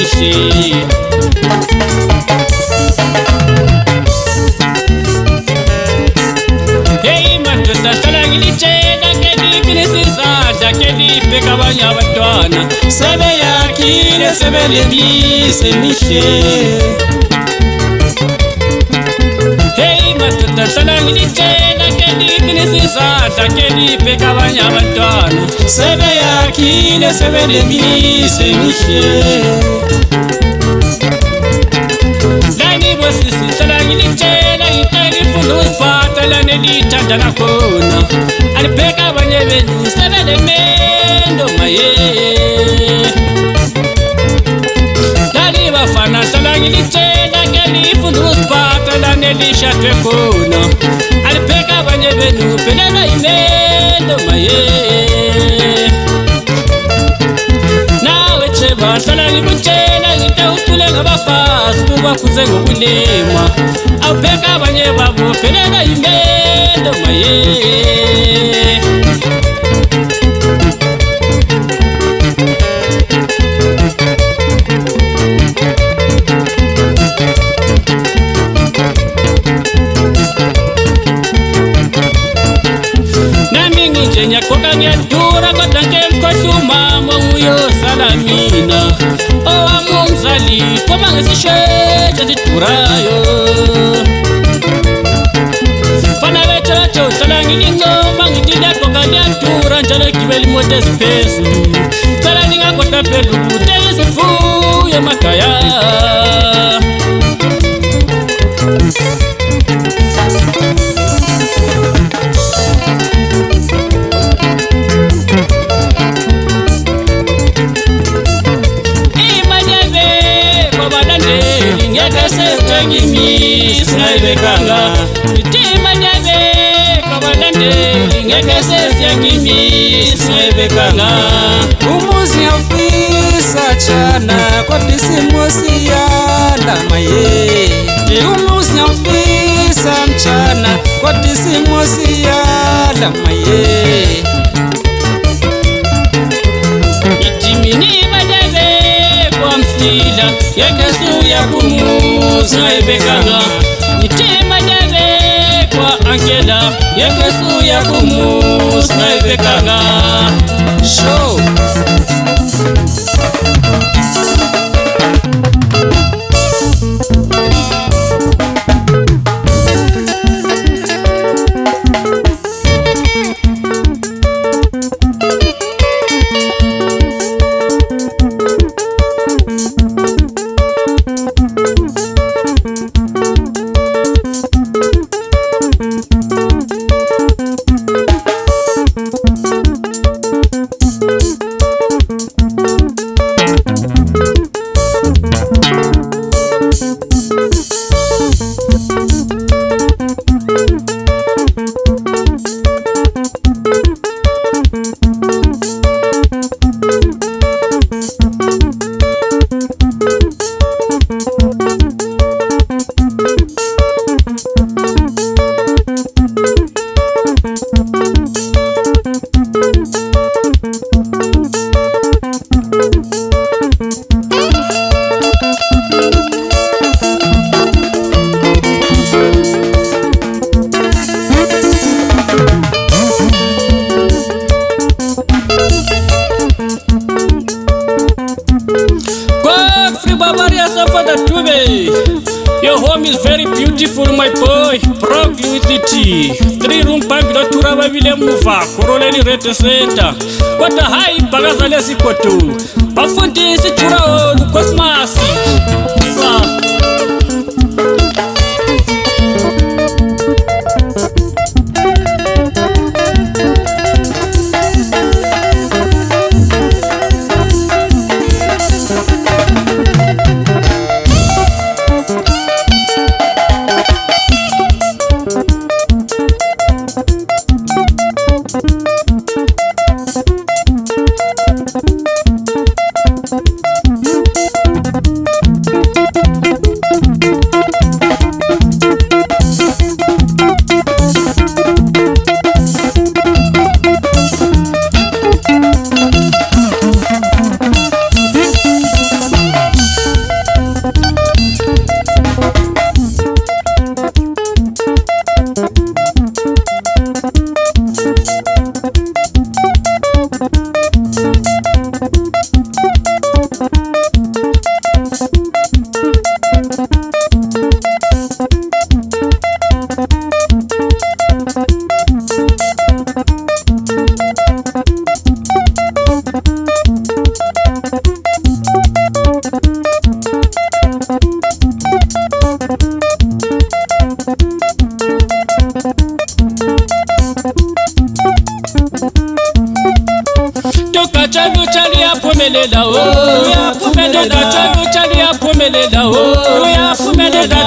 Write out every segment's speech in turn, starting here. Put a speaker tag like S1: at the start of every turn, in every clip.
S1: semishi. Hey matunda talangilicheda kedi kinisisa dakedi peka banyabatwana sebe yakile sebe lebi semishe. Hey matunda talangilicheda kedi kinisisa dakedi peka banyabatwana sebe yakile sebe lebi semishe. Lani bosisi talangilicheda itali fundus patala nelita dana kona alipeka banyebenu sebele mendo maye. Lani bafana talangilicheda keli fundus patala nelisha tekona alipeka banyebenu pelela imendo maye. Nawe cheba talangilicheda itawutule ngabafasi kubakuze ngokulima awubheka abanye babo phelela imendo maye. Nami nginje nyakoka ngiyadura kodwa nkemkhohluma nguyo salamina owamumzali ngoba ngesisheshe sidurayo. Fana bethatho hlala ngilincoma ngidile goka liyadura njalo gibela imoto eziphezulu cela ningagoda phela ukude izifuyo emakhaya. Ngibekanga itima nyabe kabalandeli ngeke sesiyangimisa ngibekanga.
S2: Umuzi ngiyawufisa chana kodwa isimo siyala maye. Umuzi ngiyawufisa mchana kodwa isimo siyala maye.
S1: Itimini badebe kwa msila ngeke suya kumuzi ngibekanga. Itima nyabe kwa Angela ngeke suya kumuzi ngibekanga.
S2: Show
S1: your home is very beautiful, my boy. Proudly with the tea. 3-room pambilo turaba vile mufa Koroleni Rete Center. Kota hai bagazale sikoto. Bafundisi turao lukosmasi. Sa yaphumelela wo uyaphumelela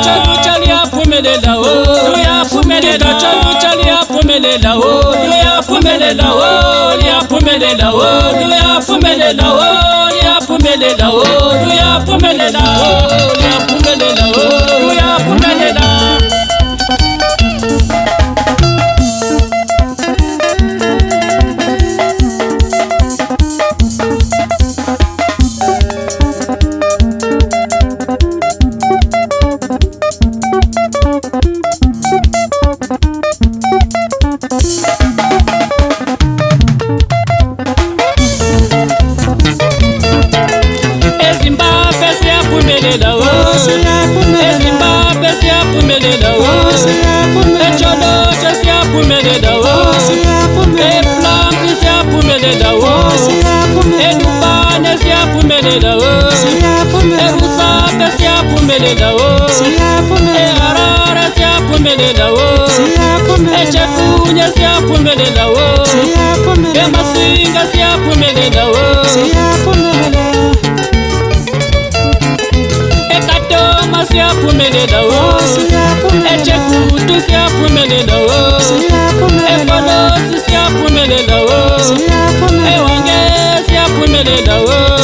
S1: chali yaphumelela wo uyaphumelela chali yaphumelela wo uyaphumelela wo yaphumelela wo uyaphumelela wo yaphumelela wo uyaphumelela wo yaphumelela wo uyaphumelela eZimbabwe siyaphumelela wo eTsholotshe siyaphumelela wo ePlumpi siyaphumelela wo eLupane siyaphumelela wo eRusape siyaphumelela wo eHarare siyaphumelela wo eChefunye siyaphumelela wo eMasinga siyaphumelela wo siyaphumelela wo eJegutu siyaphumelela wo eFolosi siyaphumelela wo eWange siyaphumelela wo